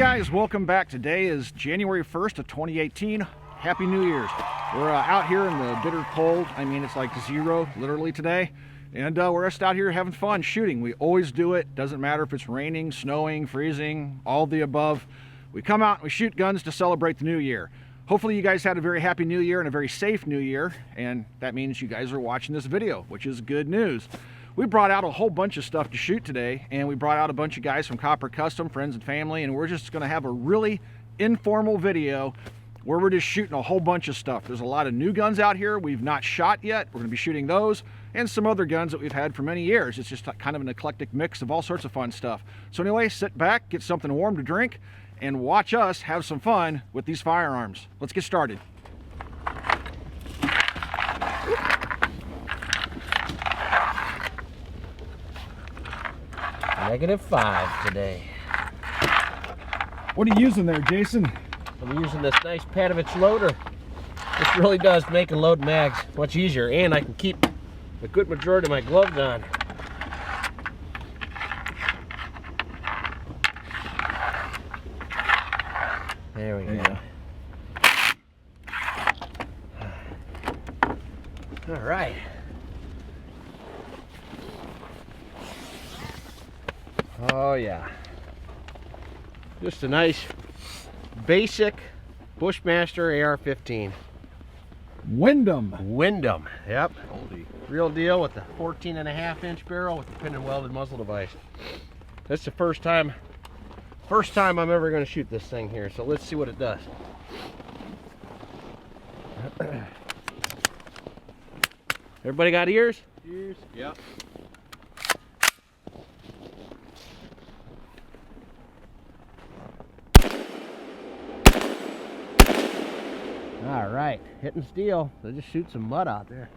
guys, welcome back. Today is January 1st of 2018. Happy New Year's. We're out here in the bitter cold. I mean, it's like 0 literally today. And we're just out here having fun shooting. We always do it. Doesn't matter if it's raining, snowing, freezing, all of the above. We come out and we shoot guns to celebrate the new year. Hopefully you guys had a very happy new year and a very safe new year. And that means you guys are watching this video, which is good news. We brought out a whole bunch of stuff to shoot today, and we brought out a bunch of guys from Copper Custom, friends and family, and we're just going to have a really informal video where we're just shooting a whole bunch of stuff. There's a lot of new guns out here we've not shot yet. We're going to be shooting those and some other guns that we've had for many years. It's just kind of an eclectic mix of all sorts of fun stuff. So anyway, sit back, get something warm to drink, and watch us have some fun with these firearms. Let's get started. -5 today. What are you using there, Jason? I'm using this nice Patovich loader. This really does make and load mags much easier, and I can keep a good majority of my gloves on. There we go. All right. Oh yeah, just a nice basic Bushmaster AR-15. Wyndham. Yep. Real deal with the 14.5-inch barrel with the pin and welded muzzle device. That's the first time I'm ever going to shoot this thing here, so let's see what it does. Everybody got ears? Ears. Yep. All right, hitting steel. They'll just shoot some mud out there.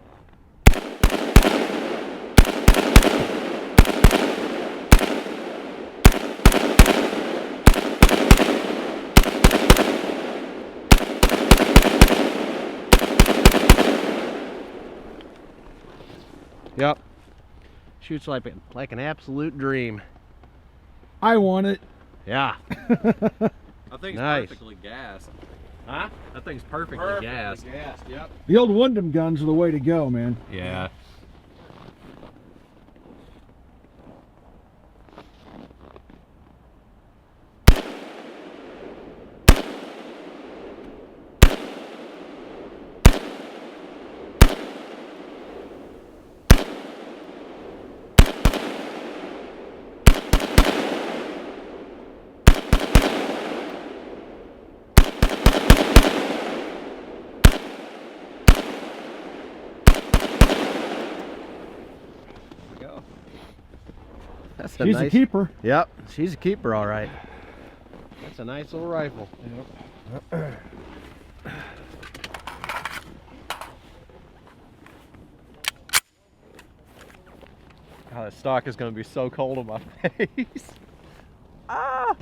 Yep, shoots like an absolute dream. I want it. Yeah. I think it's nice. perfectly gassed. Huh? That thing's perfectly gassed. Yep. The old Wyndham guns are the way to go, man. Yeah. She's a keeper. Yep, she's a keeper, all right. That's a nice little rifle. Yep. God, that stock is going to be so cold on my face. Ah!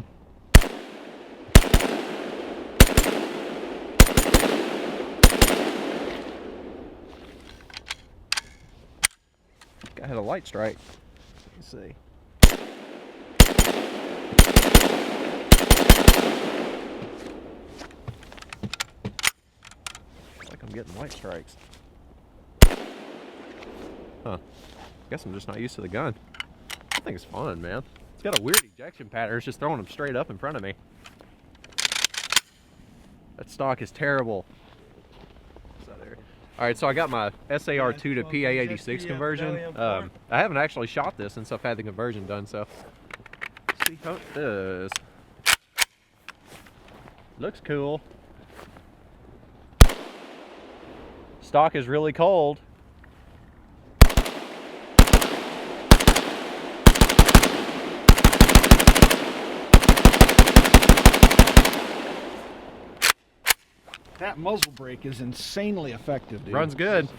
I had a light strike. Let's see. Like I'm getting light strikes. Huh. Guess I'm just not used to the gun. I think it's fun, man. It's got a weird ejection pattern. It's just throwing them straight up in front of me. That stock is terrible. Alright, so I got my SAR2 to PA86 conversion. I haven't actually shot this since I've had the conversion done, so let's see how it does. Looks cool. Stock is really cold. That muzzle brake is insanely effective, dude. Runs good.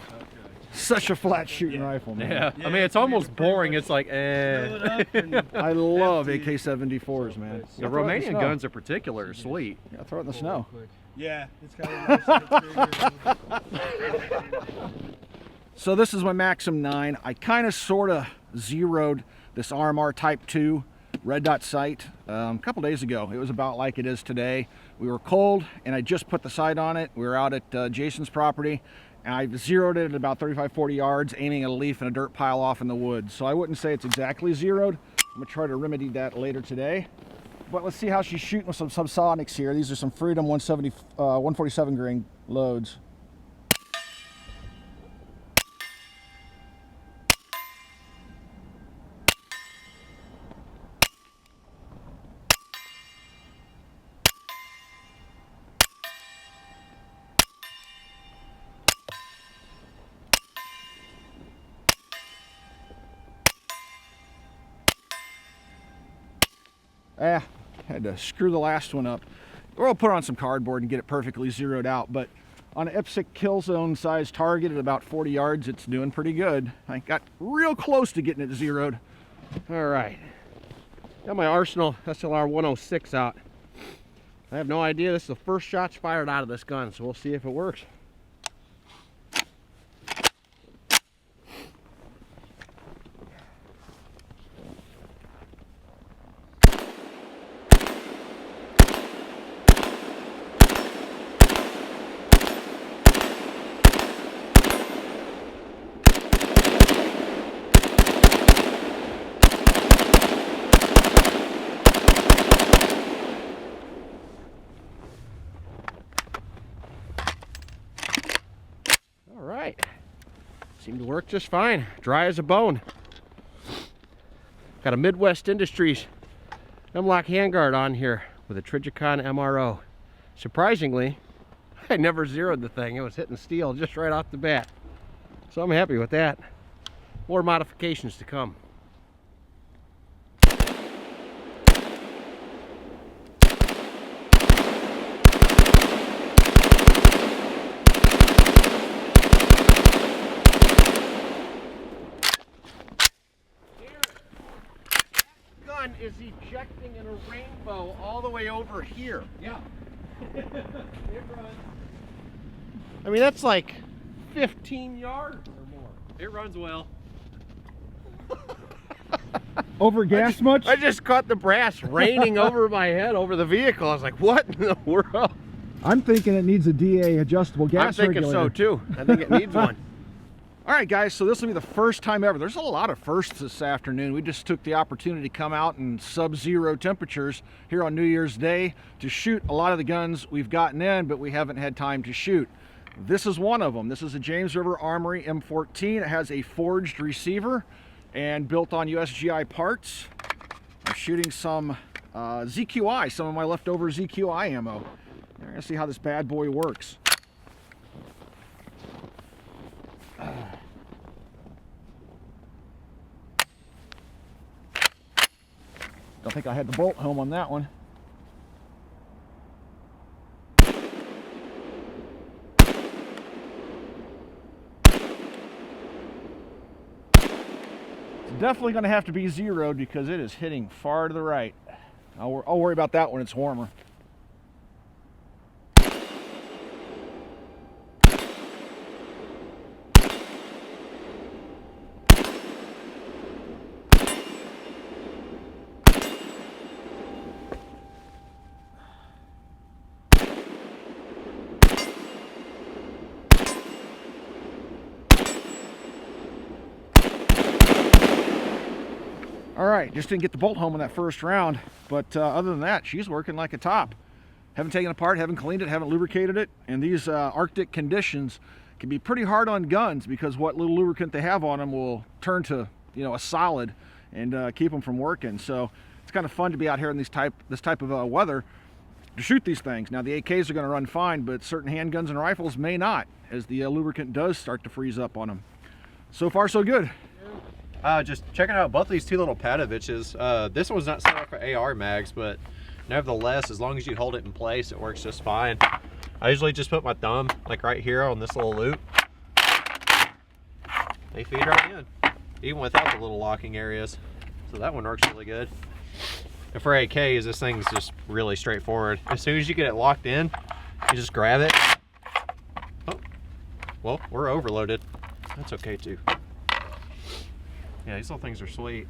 Such a flat shooting rifle, man. Yeah. I mean, it's almost boring. It's like, eh. I love AK-74s, man. The Romanian guns in particular are sweet. Yeah, throw it in the snow. Yeah, it's kind of nice. So this is my Maxim 9. I kind of sort of zeroed this RMR Type 2 red dot sight a couple days ago. It was about like it is today. We were cold and I just put the sight on it. We were out at Jason's property and I zeroed it at about 35-40 yards, aiming at a leaf and a dirt pile off in the woods. So I wouldn't say it's exactly zeroed. I'm gonna try to remedy that later today. But let's see how she's shooting with some subsonics here. These are some Freedom 147 grain loads. Had to screw the last one up. Or I'll put on some cardboard and get it perfectly zeroed out. But on an IPSC kill zone size target at about 40 yards, it's doing pretty good. I got real close to getting it zeroed. All right. Got my Arsenal SLR 106 out. I have no idea. This is the first shots fired out of this gun, so we'll see if it works. Seemed to work just fine. Dry as a bone. Got a Midwest Industries M-Lock handguard on here with a Trijicon MRO. Surprisingly, I never zeroed the thing. It was hitting steel just right off the bat. So I'm happy with that. More modifications to come. Is ejecting in a rainbow all the way over here. Yeah. It runs. I mean, that's like 15 yards or more. It runs well. Over gas much? I just caught the brass raining over my head over the vehicle. I was like, what in the world? I'm thinking it needs a DA adjustable gas regulator. I'm thinking so too. I think it needs one. All right, guys, so this will be the first time ever. There's a lot of firsts this afternoon. We just took the opportunity to come out in sub-zero temperatures here on New Year's Day to shoot a lot of the guns we've gotten in, but we haven't had time to shoot. This is one of them. This is a James River Armory M14. It has a forged receiver and built on USGI parts. I'm shooting some ZQI, some of my leftover ZQI ammo. We're gonna see how this bad boy works. Don't think I had the bolt home on that one. It's definitely going to have to be zeroed because it is hitting far to the right. I'll worry about that when it's warmer. All right, just didn't get the bolt home in that first round, but other than that, she's working like a top. Haven't taken it apart, haven't cleaned it, haven't lubricated it, and these Arctic conditions can be pretty hard on guns because what little lubricant they have on them will turn to, you know, a solid and keep them from working. So it's kind of fun to be out here in this type of weather to shoot these things. Now the AKs are going to run fine, but certain handguns and rifles may not, as the lubricant does start to freeze up on them. So far, so good. Just checking out both these two little Pataviches. This one's not set up for AR mags, but nevertheless, as long as you hold it in place, it works just fine. I usually just put my thumb like right here on this little loop. They feed right in, even without the little locking areas. So that one works really good. And for AKs, this thing's just really straightforward. As soon as you get it locked in, you just grab it. Oh, well, we're overloaded. That's okay too. Yeah, these little things are sweet.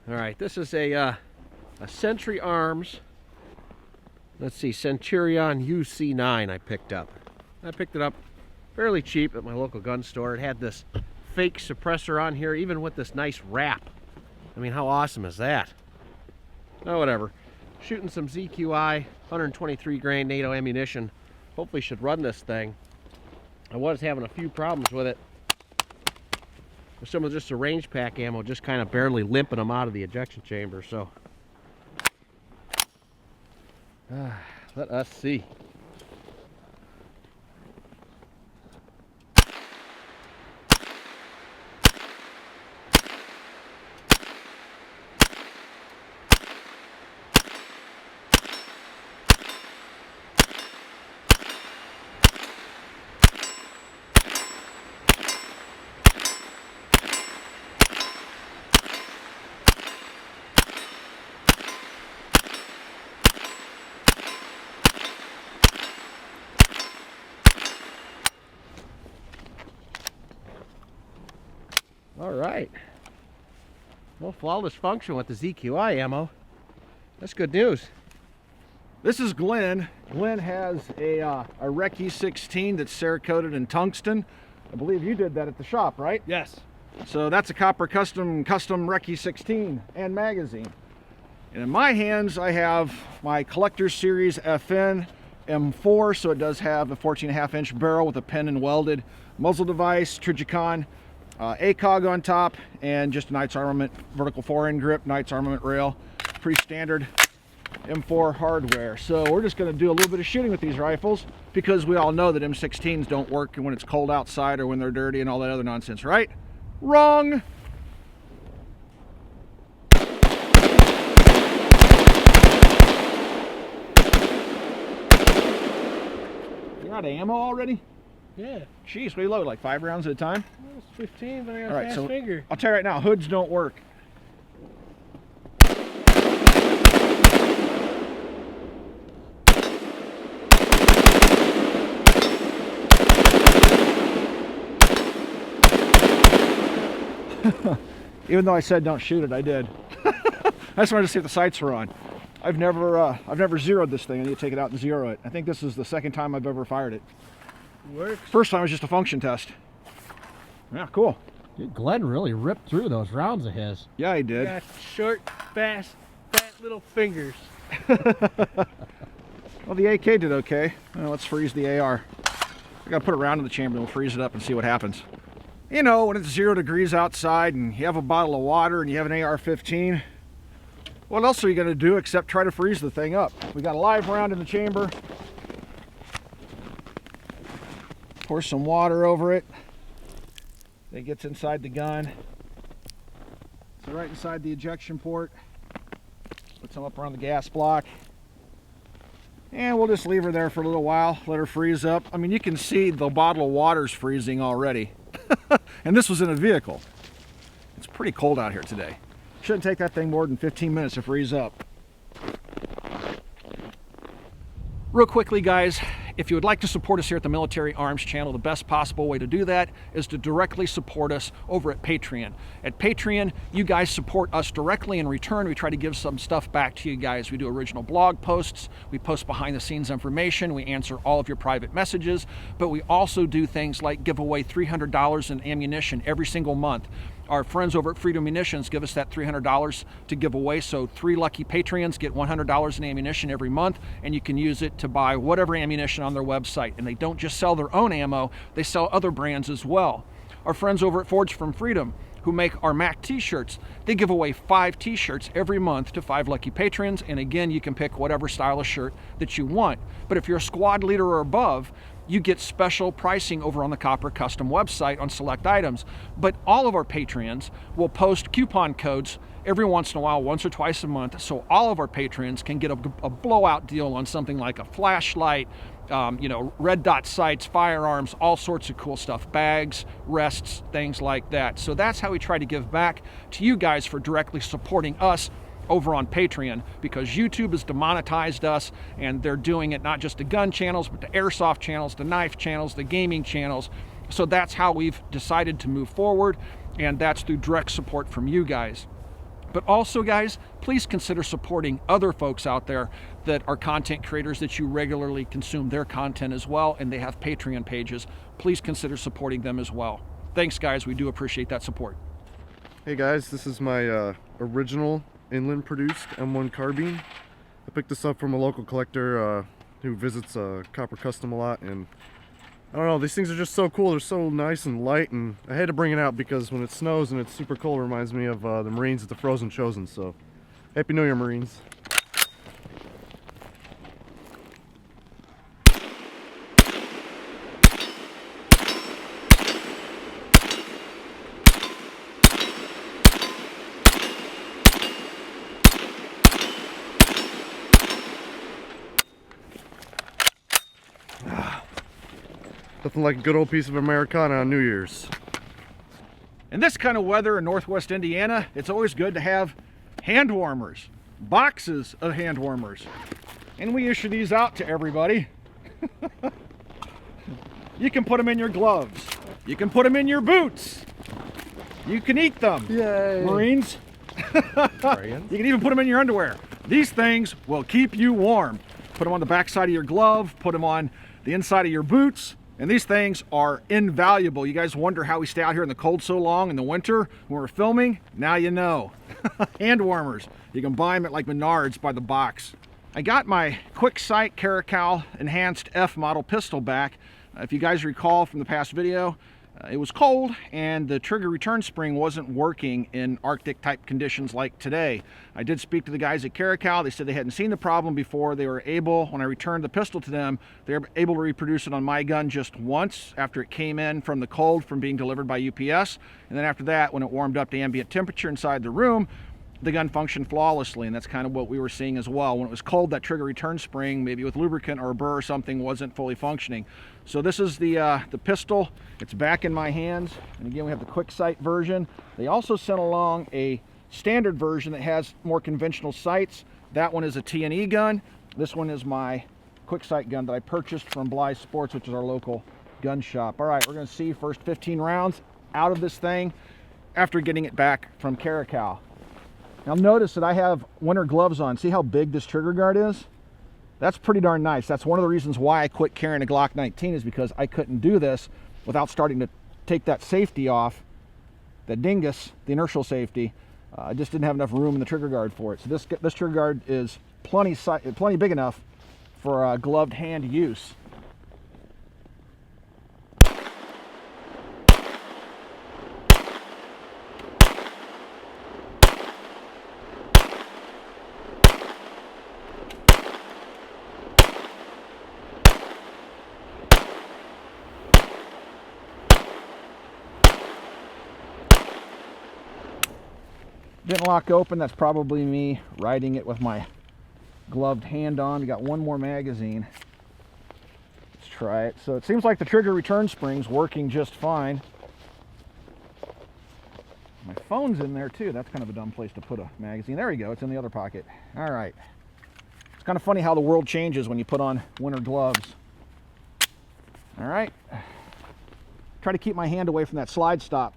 All right, this is a Century Arms. Let's see, Centurion Uc9 I picked up. I picked it up fairly cheap at my local gun store. It had this fake suppressor on here, even with this nice wrap. I mean, how awesome is that? Oh, whatever. Shooting some ZQI 123 grain NATO ammunition. Hopefully should run this thing. I was having a few problems with it. With some of just the range pack ammo just kind of barely limping them out of the ejection chamber, so let us see. All right. Well, flawless function with the ZQI ammo. That's good news. This is Glenn. Glenn has a Rec E16 that's Cerakoted in tungsten. I believe you did that at the shop, right? Yes. So that's a Copper custom Rec E16 and magazine. And in my hands, I have my Collector's Series FN M4, so it does have a 14.5-inch barrel with a pen and welded muzzle device, Trijicon, ACOG on top, and just a Knights Armament vertical forend grip, Knights Armament rail. Pretty standard M4 hardware. So we're just going to do a little bit of shooting with these rifles because we all know that M16s don't work when it's cold outside or when they're dirty and all that other nonsense, right? Wrong! You're out of ammo already? Yeah. Jeez, what do you load, like 5 rounds at a time? Well, it's 15, but I got All a right, fast so finger. I'll tell you right now, hoods don't work. Even though I said don't shoot it, I did. I just wanted to see if the sights were on. I've never zeroed this thing. I need to take it out and zero it. I think this is the second time I've ever fired it. Works. First time was just a function test. Yeah, cool. Dude, Glenn really ripped through those rounds of his. Yeah, he did. Got short, fast, fat little fingers. Well, the AK did okay. Let's freeze the AR. I gotta put it around in the chamber and we'll freeze it up and see what happens. You know, when it's 0 degrees outside and you have a bottle of water and you have an AR-15, what else are you gonna do except try to freeze the thing up? We got a live round in the chamber. Pour some water over it. It gets inside the gun. So right inside the ejection port. Put some up around the gas block. And we'll just leave her there for a little while, let her freeze up. I mean, you can see the bottle of water's freezing already. And this was in a vehicle. It's pretty cold out here today. Shouldn't take that thing more than 15 minutes to freeze up. Real quickly, guys, if you would like to support us here at the Military Arms Channel, the best possible way to do that is to directly support us over at Patreon. At Patreon, you guys support us directly. In return, we try to give some stuff back to you guys. We do original blog posts, we post behind-the-scenes information, we answer all of your private messages, but we also do things like give away $300 in ammunition every single month. Our friends over at Freedom Munitions give us that $300 to give away, so 3 lucky Patreons get $100 in ammunition every month, and you can use it to buy whatever ammunition on their website. And they don't just sell their own ammo, they sell other brands as well. Our friends over at Forge from Freedom, who make our MAC t-shirts, they give away 5 t-shirts every month to 5 lucky patrons, and again, you can pick whatever style of shirt that you want. But if you're a squad leader or above, you get special pricing over on the Copper Custom website on select items. But all of our Patreons will post coupon codes every once in a while, once or twice a month, so all of our patrons can get a blowout deal on something like a flashlight, red dot sights, firearms, all sorts of cool stuff, bags, rests, things like that. So that's how we try to give back to you guys for directly supporting us over on Patreon, because YouTube has demonetized us, and they're doing it not just to gun channels, but to airsoft channels, the knife channels, the gaming channels. So that's how we've decided to move forward, and that's through direct support from you guys. But also, guys, please consider supporting other folks out there that are content creators that you regularly consume their content as well, and they have Patreon pages. Please consider supporting them as well. Thanks, guys. We do appreciate that support. Hey guys, this is my original inland produced M1 carbine. I picked this up from a local collector who visits Copper Custom a lot, and I don't know, these things are just so cool. They're so nice and light, and I had to bring it out because when it snows and it's super cold, it reminds me of the Marines at the Frozen Chosen. So Happy New Year, Marines. Nothing like a good old piece of Americana on New Year's. In this kind of weather in Northwest Indiana, it's always good to have hand warmers, boxes of hand warmers. And we issue these out to everybody. You can put them in your gloves. You can put them in your boots. You can eat them. Yay! Marines. You can even put them in your underwear. These things will keep you warm. Put them on the back side of your glove, put them on the inside of your boots. And these things are invaluable. You guys wonder how we stay out here in the cold so long in the winter when we're filming? Now you know. Hand warmers. You can buy them at like Menards by the box. I got my Quick Sight Caracal Enhanced F model pistol back. If you guys recall from the past video, it was cold and the trigger return spring wasn't working in Arctic type conditions like today. I did speak to the guys at Caracal. They said they hadn't seen the problem before. They were able, when I returned the pistol to them, they were able to reproduce it on my gun just once after it came in from the cold from being delivered by UPS. And then after that, when it warmed up to ambient temperature inside the room, the gun functioned flawlessly, and that's kind of what we were seeing as well. When it was cold, that trigger return spring, maybe with lubricant or a burr or something, wasn't fully functioning. So this is the pistol. It's back in my hands, and again, we have the Quick Sight version. They also sent along a standard version that has more conventional sights. That one is a T&E gun. This one is my Quick Sight gun that I purchased from Blythe Sports, which is our local gun shop. All right, we're going to see first 15 rounds out of this thing after getting it back from Caracal. Now notice that I have winter gloves on. See how big this trigger guard is? That's pretty darn nice. That's one of the reasons why I quit carrying a Glock 19, is because I couldn't do this without starting to take that safety off, that dingus, the inertial safety. I just didn't have enough room in the trigger guard for it. So this trigger guard is plenty big enough for gloved hand use. Didn't lock open. That's probably me riding it with my gloved hand on. We got one more magazine. Let's try it. So it seems like the trigger return spring's working just fine. My phone's in there too. That's kind of a dumb place to put a magazine. There we go. It's in the other pocket. All right. It's kind of funny how the world changes when you put on winter gloves. All right. Try to keep my hand away from that slide stop.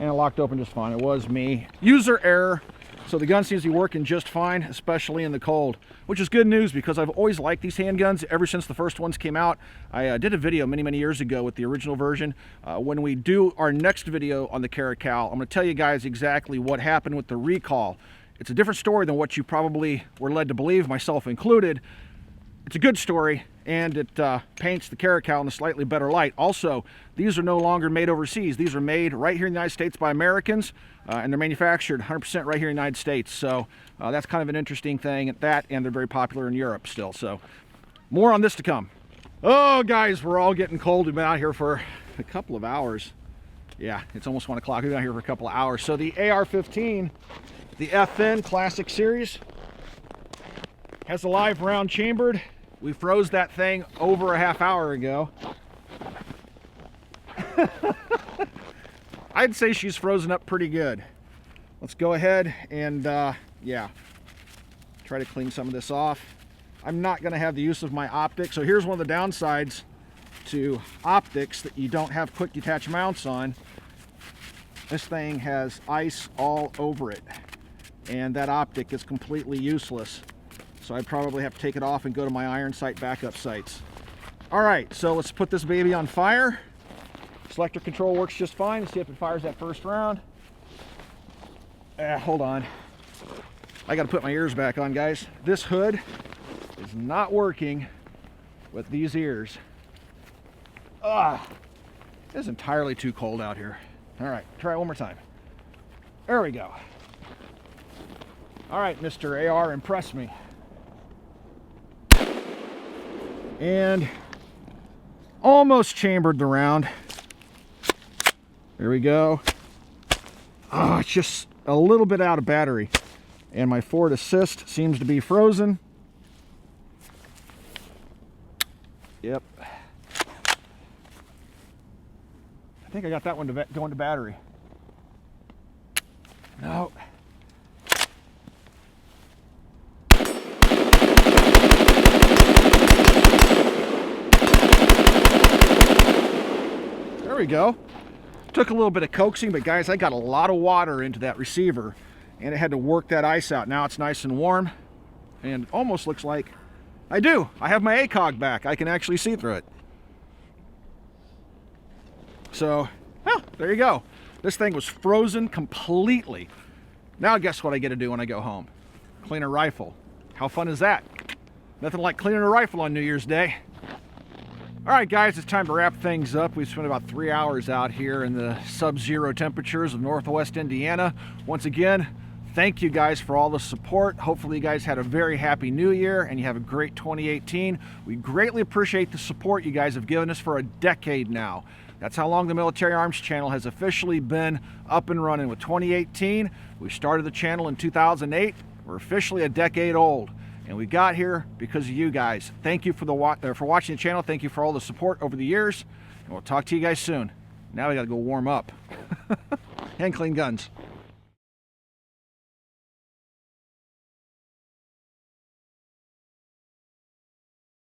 And it locked open just fine. It was me. User error. So the gun seems to be working just fine, especially in the cold, which is good news because I've always liked these handguns ever since the first ones came out. I did a video many years ago with the original version. When we do our next video on the Caracal, I'm going to tell you guys exactly what happened with the recall. It's a different story than what you probably were led to believe, myself included. It's a good story, and it paints the Caracal in a slightly better light. Also, these are no longer made overseas. These are made right here in the United States by Americans, and they're manufactured 100% right here in the United States. So that's kind of an interesting thing at that, and they're very popular in Europe still. So more on this to come. Oh, guys, we're all getting cold. We've been out here for a couple of hours. Yeah, it's almost 1 o'clock. We've been out here for a couple of hours. So the AR-15, the FN Classic Series, Has a live round chambered. We froze that thing over a half hour ago. I'd say she's frozen up pretty good. Let's go ahead and yeah, try to clean some of this off. I'm not going to have the use of my optic. So here's one of the downsides to optics that you don't have quick detach mounts on. This thing has ice all over it, and that optic is completely useless. So I'd probably have to take it off and go to my iron sight backup sights. All right, so let's put this baby on fire. Selector control works just fine. Let's see if it fires that first round. Hold on. I gotta put my ears back on, guys. This hood is not working with these ears. It's entirely too cold out here. All right, try it one more time. There we go. All right, Mr. AR, impress me. And almost chambered the round. There we go. Oh, it's just a little bit out of battery. And my forward assist seems to be frozen. Yep. I think I got that one going to battery. No. There we go. Took a little bit of coaxing, but guys, I got a lot of water into that receiver and it had to work that ice out. Now it's nice and warm and it almost looks like I have my ACOG back. I can actually see through it. So, well, there you go. This thing was frozen completely. Now guess what I get to do when I go home? Clean a rifle. How fun is that? Nothing like cleaning a rifle on New Year's Day. All right, guys, it's time to wrap things up. We've spent about 3 hours out here in the sub-zero temperatures of Northwest Indiana. Once again, thank you guys for all the support. Hopefully you guys had a very happy new year and you have a great 2018. We greatly appreciate the support you guys have given us for a decade now. That's how long the Military Arms channel has officially been up and running. With 2018, we started the channel in 2008. We're officially a decade old. And we got here because of you guys. Thank you for watching the channel. Thank you for all the support over the years. And we'll talk to you guys soon. Now we gotta go warm up and clean guns.